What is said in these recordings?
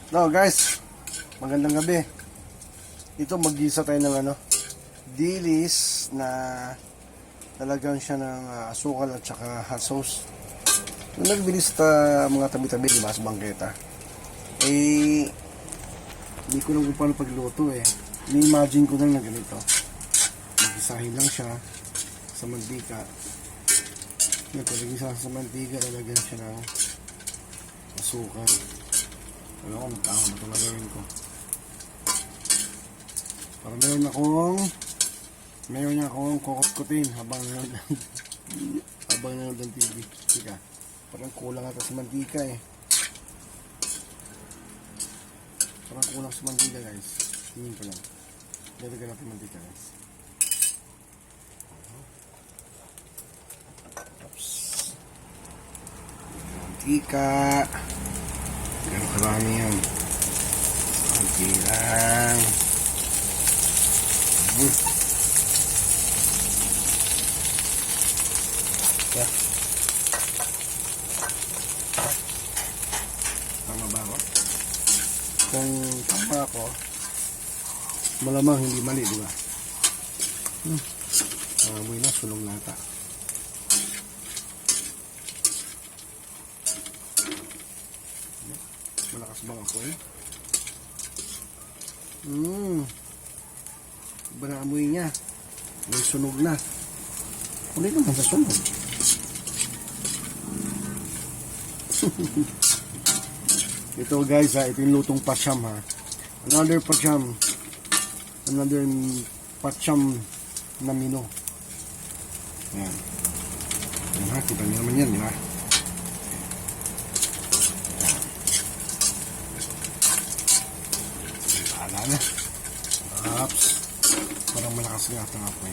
No guys, magandang gabi. Ito mag-gisa tayo ng dilis na lalagyan siya ng asukal at saka hot sauce. Nung nagbili sa mga tabi-tabi, diba, sa bangketa, hindi ko lang kung paano pagluto Ni-imagine ko lang na ganito. Mag-isahin lang siya sa mantika. Pag-isa sa mantika, lalagyan siya ng asukal. Alam ko, magkakaw na ito na gawin ko. Para meron akong kokot-kutin habang nanonood ng TV. Sika, parang kulang ata sa mantika Parang kulang sa mantika guys. Tingin ko lang. Lalagyan natin mantika guys. Oops. Mantika. Ganun karami yan. Kunti lang. Yeah. Tama ba ako? Kung tama ako, malamang hindi mali, di ba? Amoy na, sunog na ata. Malakas bang ako Iba na amoy niya. May sunog na. Uli naman sa sunog. Ito guys ito yung lutong patsyam Another patsyam. Another patsyam na mino. Ayan. Ayan kita niyo naman yan, di ba? Na. Oops. Parang malakas nga ito nga po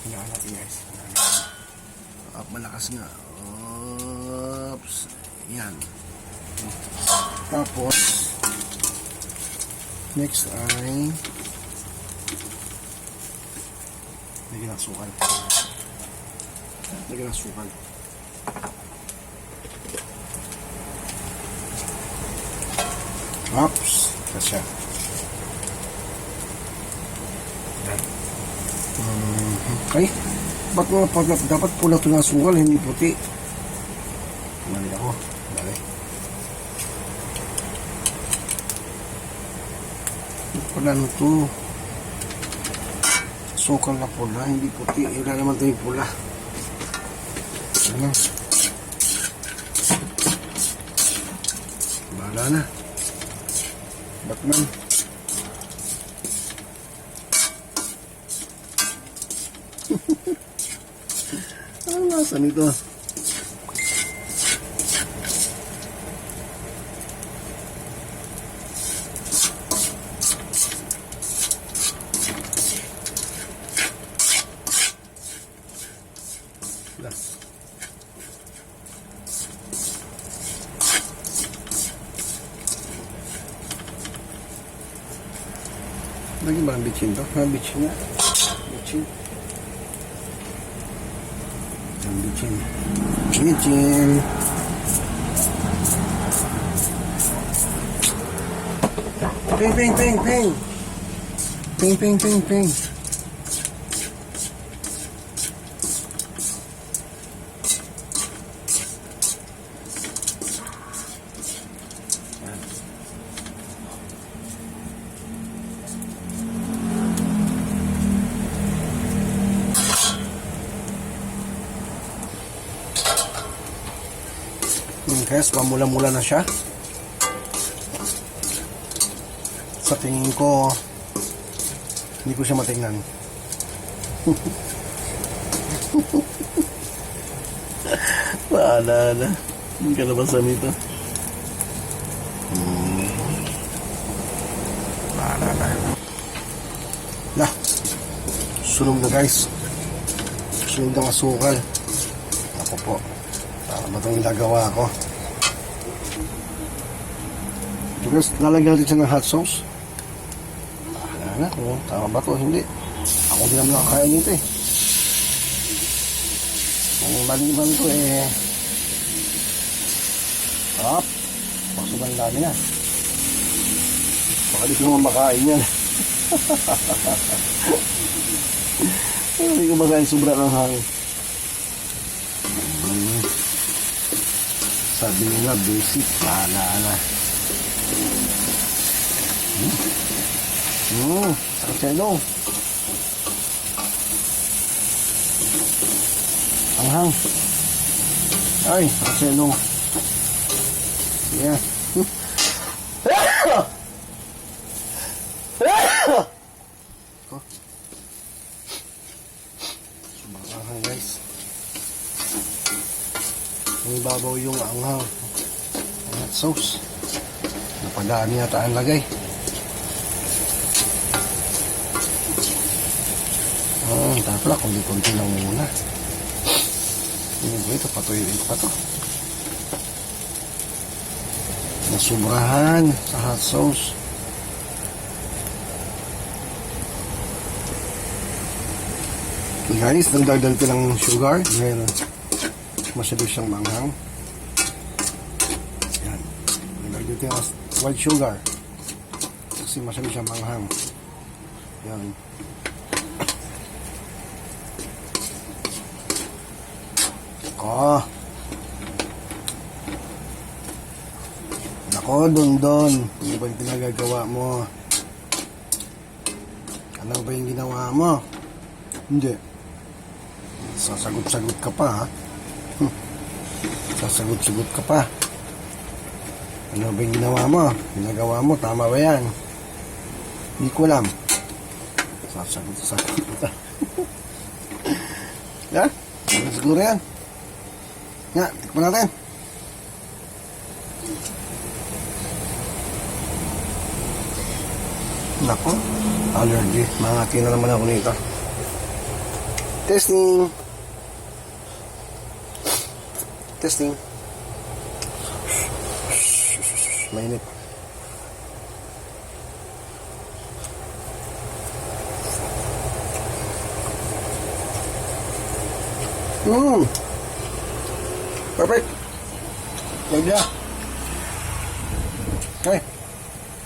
Hinaan natin guys. Malakas nga. Oops. Yan. Tapos next ay lagyan ng sukal. Lagyan ng sukal. Oops. Kasya. Okay. Ba't nga dapat pula ito ng sukal, hindi puti. Mali ako. Mali. Pula nito. Sukal na pula, hindi puti. Wala naman ito yung pula. Ano? Bahala na. Batman. Ano nasa nito? Lagi ba ang bitchin to? Bitchin nga. Bitchin. Bitchin. Bitchin. Ping, ping, ping, ping. Ping, ping, ping, ping. Guys, pamula-mula na siya. Sa tingin ko, hindi ko siya matingnan. Bahala na. Hindi ka nabasan nito. Bahala na. Nah, sunog na guys. Sunog ng asukal. Ako po. Tama itong ginagawa ko. Tapos lalagyan natin siya ng hot sauce. Bahala na kung tama ba ito, hindi. Ako din naman nakakaya nito Kung mali-mali ito Pasok ang dami na. Baka di ko naman makain yan. Hindi ko makain sobrang ang hangin. Sabi nila basic, ala. Sarap siya ito. Anghang. Ay, sarap siya ito. Yeah. Sobrang anghang, guys. May babaw yung anghang. Hot sauce. Napadami yata ang lagay. Tapos kunti-kunti lang muna. Ito, patuyuin ko pa to. Nasubrahan sa hot sauce. Guys, nagdagdag ko ng sugar dahil masyado siyang manghang. Yan. Nagdagdag ko ng white sugar kasi masyado siyang manghang. Yan. Nako, Dondon. Ano ba yung pinagagawa mo? Ano ba yung ginawa mo? Hindi. Sasagot-sagot ka pa, ha? Sasagot-sagot ka pa. Ano ba yung ginawa mo? Ginagawa mo, tama ba yan? Hindi ko alam. Sasagot-sagot ka. Yan? Siguro yan. Nga, tikman natin. Nako, allergy. Mangati na naman ako nito. Testing. Testing. Mainit. Perfect. Good job. Okay.